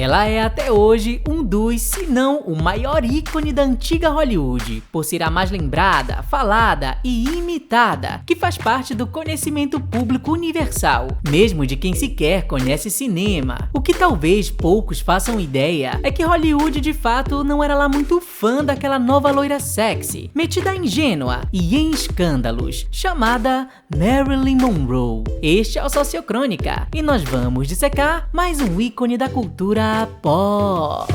Ela é até hoje um dos, se não o maior ícone da antiga Hollywood, por ser a mais lembrada, falada e imitada, que faz parte do conhecimento público universal, mesmo de quem sequer conhece cinema. O que talvez poucos façam ideia é que Hollywood de fato não era lá muito fã daquela nova loira sexy, metida ingênua e em escândalos, chamada Marilyn Monroe. Este é o Sociocrônica e nós vamos dissecar mais um ícone da cultura pop.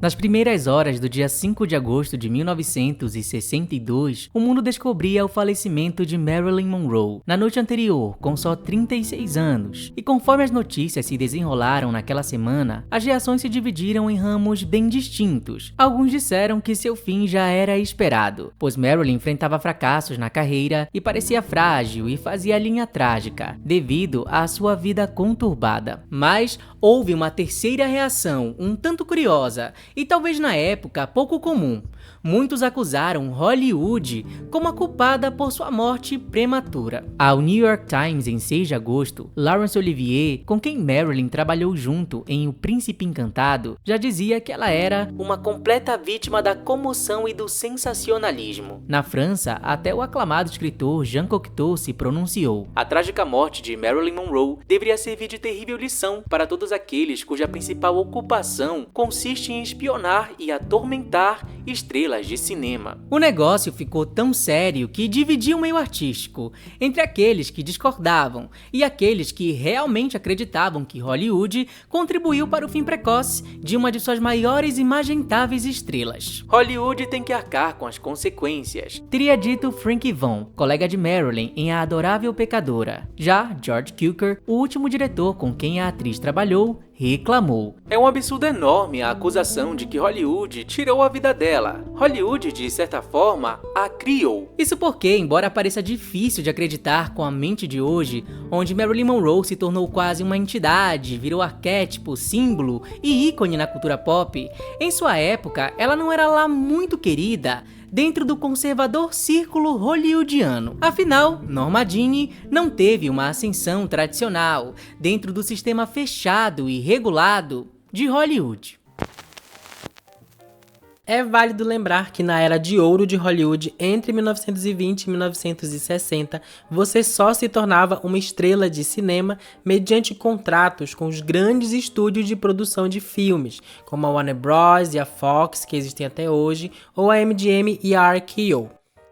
Nas primeiras horas do dia 5 de agosto de 1962, o mundo descobria o falecimento de Marilyn Monroe na noite anterior, com só 36 anos. E conforme as notícias se desenrolaram naquela semana, as reações se dividiram em ramos bem distintos. Alguns disseram que seu fim já era esperado, pois Marilyn enfrentava fracassos na carreira e parecia frágil e fazia linha trágica, devido à sua vida conturbada. Mas houve uma terceira reação, um tanto curiosa, e talvez na época pouco comum. Muitos acusaram Hollywood como a culpada por sua morte prematura. Ao New York Times, em 6 de agosto, Laurence Olivier, com quem Marilyn trabalhou junto em O Príncipe Encantado, já dizia que ela era uma completa vítima da comoção e do sensacionalismo. Na França, até o aclamado escritor Jean Cocteau se pronunciou: a trágica morte de Marilyn Monroe deveria servir de terrível lição para todos aqueles cuja principal ocupação consiste em espionar e atormentar estrelas de cinema. O negócio ficou tão sério que dividia o meio artístico entre aqueles que discordavam e aqueles que realmente acreditavam que Hollywood contribuiu para o fim precoce de uma de suas maiores e imagentáveis estrelas. Hollywood tem que arcar com as consequências, teria dito Frank Von, colega de Marilyn em A Adorável Pecadora. Já George Cukor, o último diretor com quem a atriz trabalhou, reclamou: é um absurdo enorme a acusação de que Hollywood tirou a vida dela. Hollywood, de certa forma, a criou. Isso porque, embora pareça difícil de acreditar com a mente de hoje, onde Marilyn Monroe se tornou quase uma entidade, virou arquétipo, símbolo e ícone na cultura pop, em sua época ela não era lá muito querida dentro do conservador círculo hollywoodiano. Afinal, Norma Jean não teve uma ascensão tradicional dentro do sistema fechado e regulado de Hollywood. É válido lembrar que na era de ouro de Hollywood, entre 1920 e 1960, você só se tornava uma estrela de cinema mediante contratos com os grandes estúdios de produção de filmes, como a Warner Bros. E a Fox, que existem até hoje, ou a MGM e a RKO.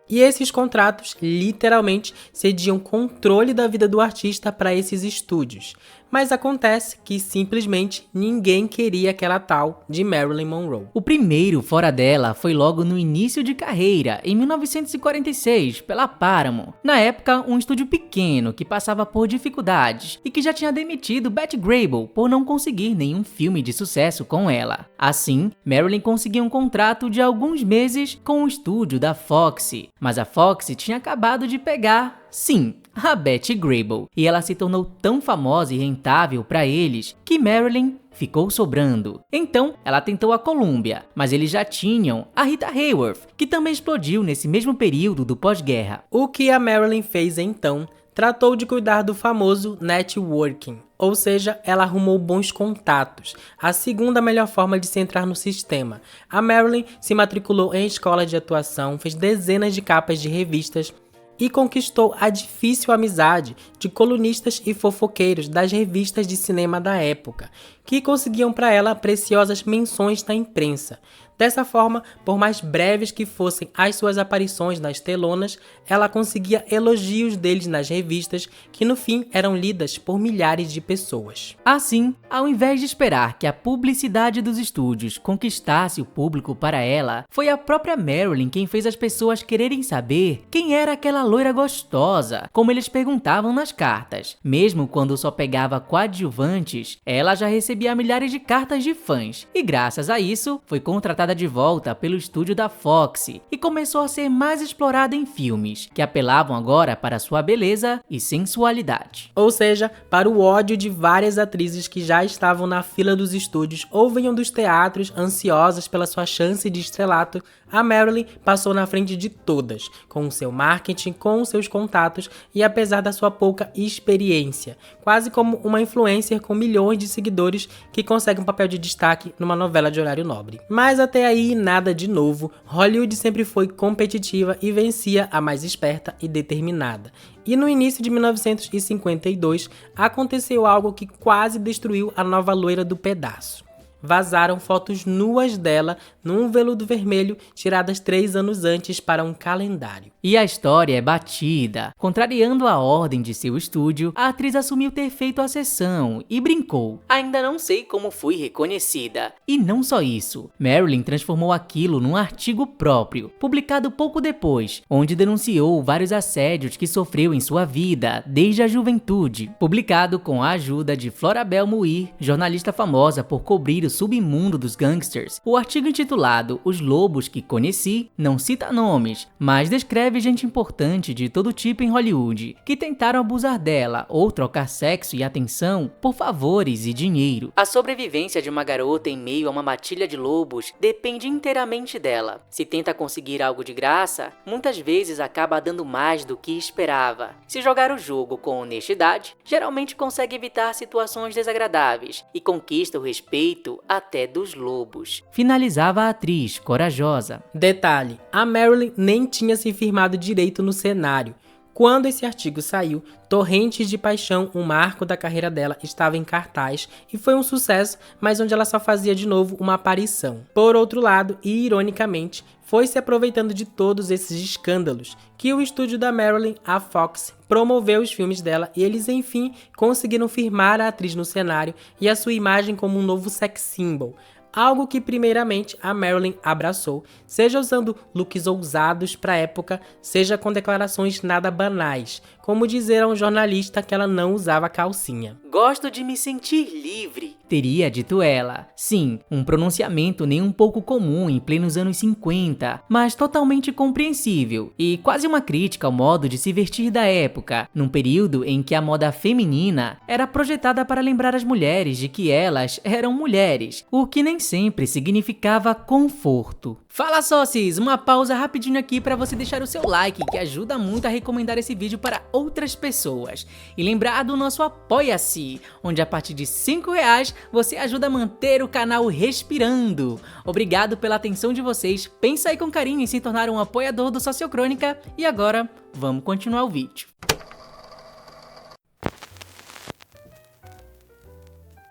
E esses contratos, literalmente, cediam controle da vida do artista para esses estúdios. Mas acontece que simplesmente ninguém queria aquela tal de Marilyn Monroe. O primeiro fora dela foi logo no início de carreira, em 1946, pela Paramount. Na época, um estúdio pequeno que passava por dificuldades e que já tinha demitido Betty Grable por não conseguir nenhum filme de sucesso com ela. Assim, Marilyn conseguiu um contrato de alguns meses com o estúdio da Fox. Mas a Fox tinha acabado de pegar, sim, a Betty Grable, e ela se tornou tão famosa e rentável para eles que Marilyn ficou sobrando. Então, ela tentou a Columbia, mas eles já tinham a Rita Hayworth, que também explodiu nesse mesmo período do pós-guerra. O que a Marilyn fez então? Tratou de cuidar do famoso networking, ou seja, ela arrumou bons contatos, a segunda melhor forma de se entrar no sistema. A Marilyn se matriculou em escola de atuação, fez dezenas de capas de revistas e conquistou a difícil amizade de colunistas e fofoqueiros das revistas de cinema da época, que conseguiam para ela preciosas menções na imprensa. Dessa forma, por mais breves que fossem as suas aparições nas telonas, ela conseguia elogios deles nas revistas, que no fim eram lidas por milhares de pessoas. Assim, ao invés de esperar que a publicidade dos estúdios conquistasse o público para ela, foi a própria Marilyn quem fez as pessoas quererem saber quem era aquela loira gostosa, como eles perguntavam nas cartas. Mesmo quando só pegava coadjuvantes, ela já recebia milhares de cartas de fãs, e graças a isso, foi contratada de volta pelo estúdio da Fox e começou a ser mais explorada em filmes, que apelavam agora para sua beleza e sensualidade. Ou seja, para o ódio de várias atrizes que já estavam na fila dos estúdios ou vinham dos teatros ansiosas pela sua chance de estrelato, A Marilyn passou na frente de todas, com o seu marketing, com os seus contatos e apesar da sua pouca experiência, quase como uma influencer com milhões de seguidores que consegue um papel de destaque numa novela de horário nobre. Mas até aí nada de novo, Hollywood sempre foi competitiva e vencia a mais esperta e determinada. E no início de 1952 aconteceu algo que quase destruiu a nova loira do pedaço. Vazaram fotos nuas dela num veludo vermelho tiradas 3 anos antes para um calendário. E a história é batida. Contrariando a ordem de seu estúdio, a atriz assumiu ter feito a sessão e brincou: "Ainda não sei como fui reconhecida." E não só isso, Marilyn transformou aquilo num artigo próprio, publicado pouco depois, onde denunciou vários assédios que sofreu em sua vida, desde a juventude. Publicado com a ajuda de Florabelle Muir, jornalista famosa por cobrir o submundo dos gangsters, o artigo intitulado Os Lobos que Conheci não cita nomes, mas descreve gente importante de todo tipo em Hollywood, que tentaram abusar dela ou trocar sexo e atenção por favores e dinheiro. A sobrevivência de uma garota em meio a uma matilha de lobos depende inteiramente dela. Se tenta conseguir algo de graça, muitas vezes acaba dando mais do que esperava. Se jogar o jogo com honestidade, geralmente consegue evitar situações desagradáveis e conquista o respeito até dos lobos. Finalizava a atriz, corajosa. Detalhe, a Marilyn nem tinha se firmado direito no cenário. Quando esse artigo saiu, Torrentes de Paixão, um marco da carreira dela, estava em cartaz e foi um sucesso, mas onde ela só fazia de novo uma aparição. Por outro lado, e ironicamente, foi se aproveitando de todos esses escândalos que o estúdio da Marilyn, a Fox, promoveu os filmes dela e eles enfim conseguiram firmar a atriz no cenário e a sua imagem como um novo sex symbol. Algo que primeiramente a Marilyn abraçou, seja usando looks ousados para a época, seja com declarações nada banais, como dizer a um jornalista que ela não usava calcinha. "Gosto de me sentir livre", teria dito ela. Sim, um pronunciamento nem um pouco comum em plenos anos 50, mas totalmente compreensível e quase uma crítica ao modo de se vestir da época, num período em que a moda feminina era projetada para lembrar as mulheres de que elas eram mulheres, o que nem sempre significava conforto. Fala sócis, uma pausa rapidinho aqui para você deixar o seu like, que ajuda muito a recomendar esse vídeo para outras pessoas. E lembrar do nosso Apoia-se, onde a partir de R$5 você ajuda a manter o canal respirando. Obrigado pela atenção de vocês, pensa aí com carinho em se tornar um apoiador do Sociocrônica. E agora, vamos continuar o vídeo.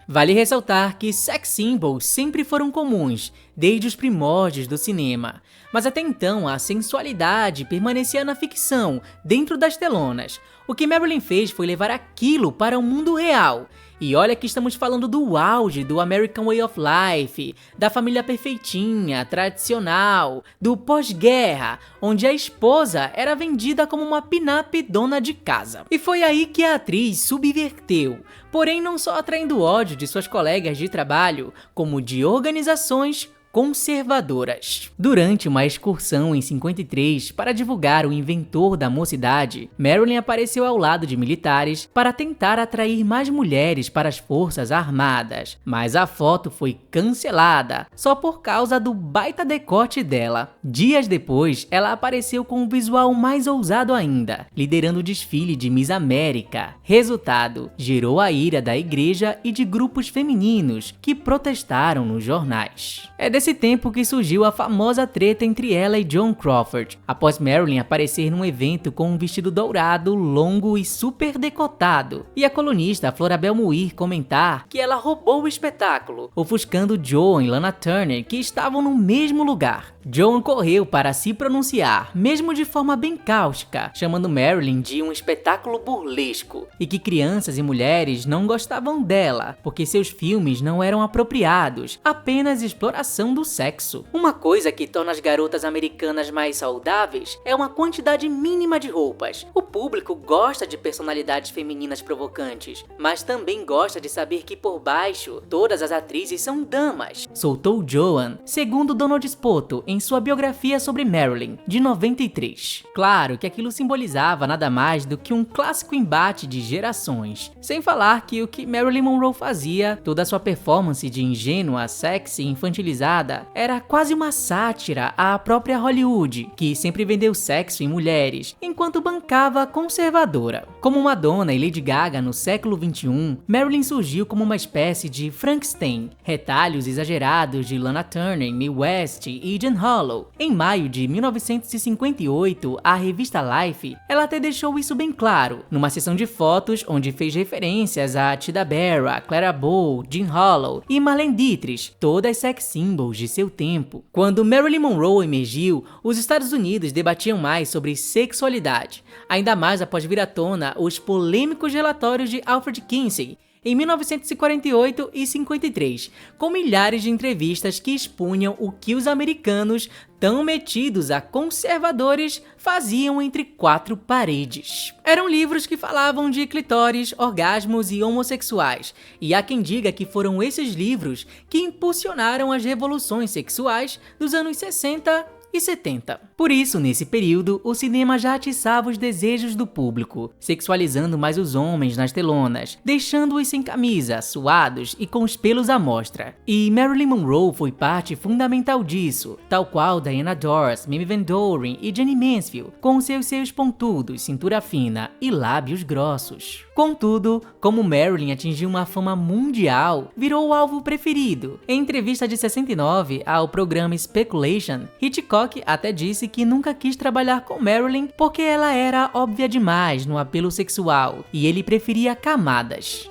Vale ressaltar que sex symbols sempre foram comuns, desde os primórdios do cinema. Mas até então, a sensualidade permanecia na ficção, dentro das telonas. O que Marilyn fez foi levar aquilo para o mundo real. E olha que estamos falando do auge do American Way of Life, da família perfeitinha, tradicional, do pós-guerra, onde a esposa era vendida como uma pin-up dona de casa. E foi aí que a atriz subverteu, porém não só atraindo ódio de suas colegas de trabalho, como de organizações conservadoras. Durante uma excursão em 53 para divulgar o inventor da mocidade, Marilyn apareceu ao lado de militares para tentar atrair mais mulheres para as forças armadas, mas a foto foi cancelada só por causa do baita decote dela. Dias depois, ela apareceu com um visual mais ousado ainda, liderando o desfile de Miss América. Resultado, gerou a ira da igreja e de grupos femininos que protestaram nos jornais. É desse tempo que surgiu a famosa treta entre ela e Joan Crawford, após Marilyn aparecer num evento com um vestido dourado, longo e super decotado, e a colunista Florabelle Muir comentar que ela roubou o espetáculo, ofuscando Joan e Lana Turner, que estavam no mesmo lugar. Joan correu para se pronunciar, mesmo de forma bem cáustica, chamando Marilyn de um espetáculo burlesco, e que crianças e mulheres não gostavam dela, porque seus filmes não eram apropriados, apenas exploração do sexo. Uma coisa que torna as garotas americanas mais saudáveis é uma quantidade mínima de roupas. O público gosta de personalidades femininas provocantes, mas também gosta de saber que por baixo, todas as atrizes são damas, soltou Joan, segundo Donald Spoto em em sua biografia sobre Marilyn, de 93. Claro que aquilo simbolizava nada mais do que um clássico embate de gerações, sem falar que o que Marilyn Monroe fazia, toda a sua performance de ingênua, sexy e infantilizada, era quase uma sátira à própria Hollywood, que sempre vendeu sexo em mulheres, enquanto bancava a conservadora. Como Madonna e Lady Gaga no século XXI, Marilyn surgiu como uma espécie de Frankenstein, retalhos exagerados de Lana Turner, Mae West e Jean Harlow. Em maio de 1958, a revista Life, ela até deixou isso bem claro, numa sessão de fotos onde fez referências a Chita Berra, Clara Bow, Jean Harlow e Marlene Dietrich, todas sex symbols de seu tempo. Quando Marilyn Monroe emergiu, os Estados Unidos debatiam mais sobre sexualidade, ainda mais após vir à tona os polêmicos relatórios de Alfred Kinsey, em 1948 e 53, com milhares de entrevistas que expunham o que os americanos, tão metidos a conservadores, faziam entre quatro paredes. Eram livros que falavam de clitóris, orgasmos e homossexuais, e há quem diga que foram esses livros que impulsionaram as revoluções sexuais dos anos 60 e 70. Por isso, nesse período, o cinema já atiçava os desejos do público, sexualizando mais os homens nas telonas, deixando-os sem camisa, suados e com os pelos à mostra. E Marilyn Monroe foi parte fundamental disso, tal qual Diana Dors, Mamie Van Doren e Janie Mansfield, com seus seios pontudos, cintura fina e lábios grossos. Contudo, como Marilyn atingiu uma fama mundial, virou o alvo preferido. Em entrevista de 69 ao programa Speculation, Hitchcock até disse que nunca quis trabalhar com Marilyn porque ela era óbvia demais no apelo sexual e ele preferia camadas.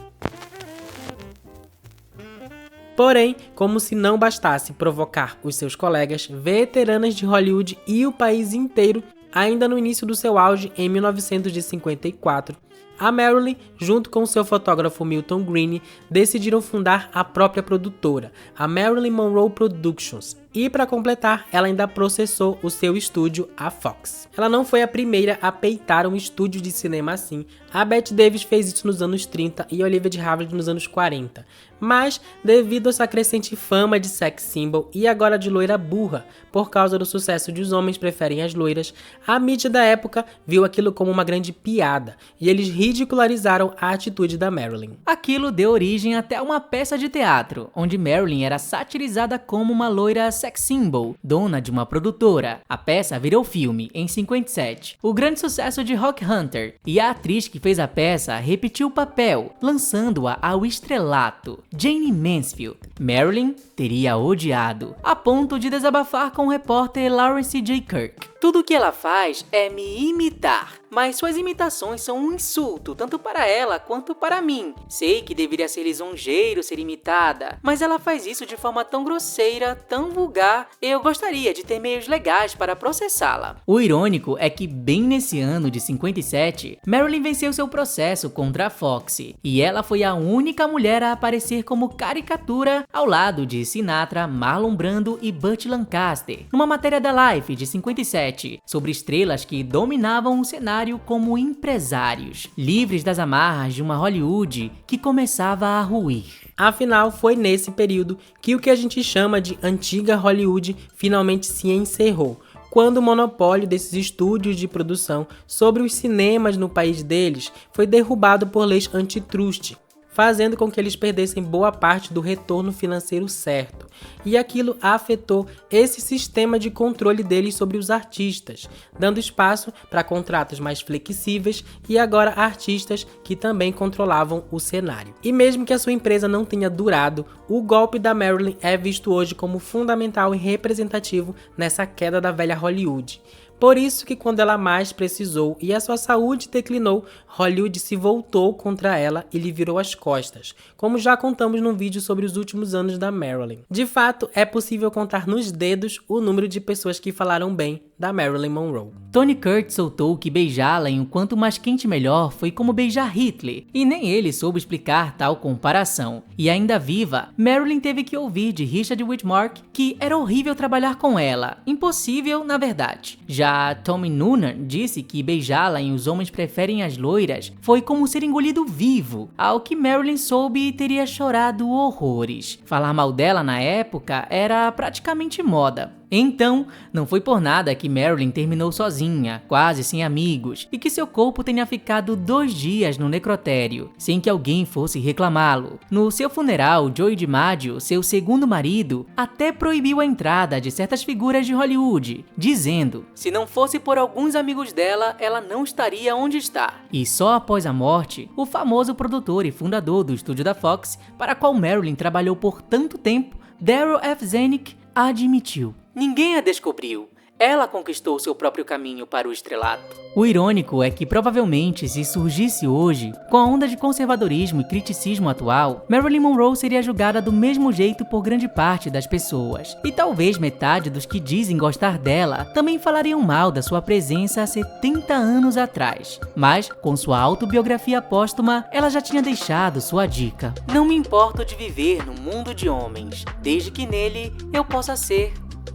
Porém, como se não bastasse provocar os seus colegas, veteranas de Hollywood e o país inteiro, ainda no início do seu auge em 1954, a Marilyn, junto com seu fotógrafo Milton Greene, decidiram fundar a própria produtora, a Marilyn Monroe Productions. E para completar, ela ainda processou o seu estúdio, a Fox. Ela não foi a primeira a peitar um estúdio de cinema assim. A Bette Davis fez isso nos anos 30 e Olivia de Havilland nos anos 40. Mas, devido a sua crescente fama de sex symbol e agora de loira burra, por causa do sucesso de Os Homens Preferem as Loiras, a mídia da época viu aquilo como uma grande piada e eles ridicularizaram a atitude da Marilyn. Aquilo deu origem até a uma peça de teatro, onde Marilyn era satirizada como uma loira sex symbol, dona de uma produtora. A peça virou filme em 57, o grande sucesso de Rock Hunter, e a atriz que fez a peça repetiu o papel, lançando-a ao estrelato, Janie Mansfield. Marilyn teria odiado, a ponto de desabafar com o repórter Lawrence J. Kirk. Tudo o que ela faz é me imitar, mas suas imitações são um insulto tanto para ela quanto para mim. Sei que deveria ser lisonjeiro ser imitada, mas ela faz isso de forma tão grosseira, tão vulgar. Eu gostaria de ter meios legais para processá-la. O irônico é que bem nesse ano de 57, Marilyn venceu seu processo contra a Fox, e ela foi a única mulher a aparecer como caricatura ao lado de Sinatra, Marlon Brando e Burt Lancaster, numa matéria da Life de 57, sobre estrelas que dominavam o cenário como empresários, livres das amarras de uma Hollywood que começava a ruir. Afinal, foi nesse período que o que a gente chama de antiga Hollywood finalmente se encerrou, quando o monopólio desses estúdios de produção sobre os cinemas no país deles foi derrubado por leis antitrust, fazendo com que eles perdessem boa parte do retorno financeiro certo. E aquilo afetou esse sistema de controle deles sobre os artistas, dando espaço para contratos mais flexíveis e agora artistas que também controlavam o cenário. E mesmo que a sua empresa não tenha durado, o golpe da Marilyn é visto hoje como fundamental e representativo nessa queda da velha Hollywood. Por isso que quando ela mais precisou e a sua saúde declinou, Hollywood se voltou contra ela e lhe virou as costas, como já contamos num vídeo sobre os últimos anos da Marilyn. De fato, é possível contar nos dedos o número de pessoas que falaram bem da Marilyn Monroe. Tony Curtis soltou que beijá-la em O Quanto Mais Quente Melhor foi como beijar Hitler, e nem ele soube explicar tal comparação. E ainda viva, Marilyn teve que ouvir de Richard Widmark que era horrível trabalhar com ela, impossível na verdade. Já Tommy Noonan disse que beijá-la em Os Homens Preferem as Loiras foi como ser engolido vivo, ao que Marilyn soube e teria chorado horrores. Falar mal dela na época era praticamente moda. Então, não foi por nada que Marilyn terminou sozinha, quase sem amigos, e que seu corpo tenha ficado 2 dias no necrotério, sem que alguém fosse reclamá-lo. No seu funeral, Joey DiMaggio, seu segundo marido, até proibiu a entrada de certas figuras de Hollywood, dizendo: se não fosse por alguns amigos dela, ela não estaria onde está. E só após a morte, o famoso produtor e fundador do estúdio da Fox, para qual Marilyn trabalhou por tanto tempo, Darryl F. Zanuck, admitiu: ninguém a descobriu. Ela conquistou seu próprio caminho para o estrelato. O irônico é que provavelmente, se surgisse hoje, com a onda de conservadorismo e criticismo atual, Marilyn Monroe seria julgada do mesmo jeito por grande parte das pessoas. E talvez metade dos que dizem gostar dela também falariam mal da sua presença há 70 anos atrás. Mas, com sua autobiografia póstuma, ela já tinha deixado sua dica: não me importo de viver no mundo de homens, desde que nele eu possa ser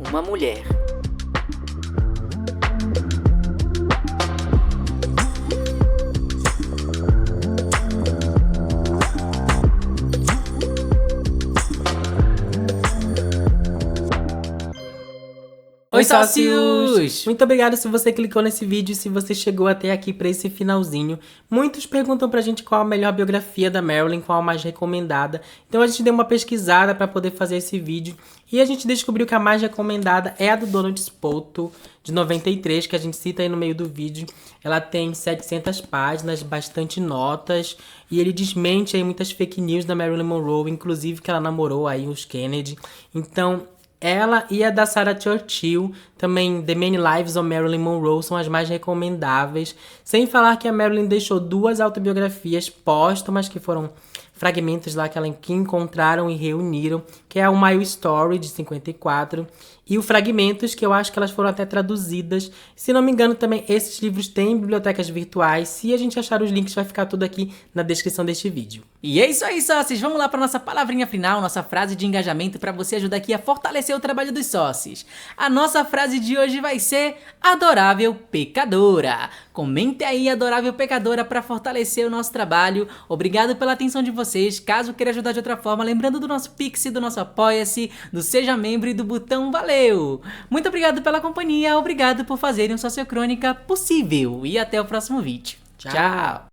uma mulher. Oi, sócios! Muito obrigado se você clicou nesse vídeo e se você chegou até aqui pra esse finalzinho. Muitos perguntam pra gente qual a melhor biografia da Marilyn, qual a mais recomendada. Então a gente deu uma pesquisada pra poder fazer esse vídeo e a gente descobriu que a mais recomendada é a do Donald Spoto, de 93, que a gente cita aí no meio do vídeo. Ela tem 700 páginas, bastante notas, e ele desmente aí muitas fake news da Marilyn Monroe, inclusive que ela namorou aí os Kennedy. Então, ela e a da Sarah Churchill, também The Many Lives of Marilyn Monroe, são as mais recomendáveis. Sem falar que a Marilyn deixou 2 autobiografias póstumas, que foram fragmentos lá que encontraram e reuniram, que é o My Story, de 54, e o Fragmentos, que eu acho que elas foram até traduzidas. Se não me engano, também esses livros têm bibliotecas virtuais. Se a gente achar os links, vai ficar tudo aqui na descrição deste vídeo. E é isso aí, sócios! Vamos lá para nossa palavrinha final, nossa frase de engajamento para você ajudar aqui a fortalecer o trabalho dos sócios. A nossa frase de hoje vai ser Adorável Pecadora. Comente aí, Adorável Pecadora, para fortalecer o nosso trabalho. Obrigado pela atenção de vocês. Caso queira ajudar de outra forma, lembrando do nosso Pix, do nosso Apoia-se, do Seja Membro e do botão Valeu! Muito obrigado pela companhia, obrigado por fazerem o Sociocrônica possível e até o próximo vídeo. Tchau!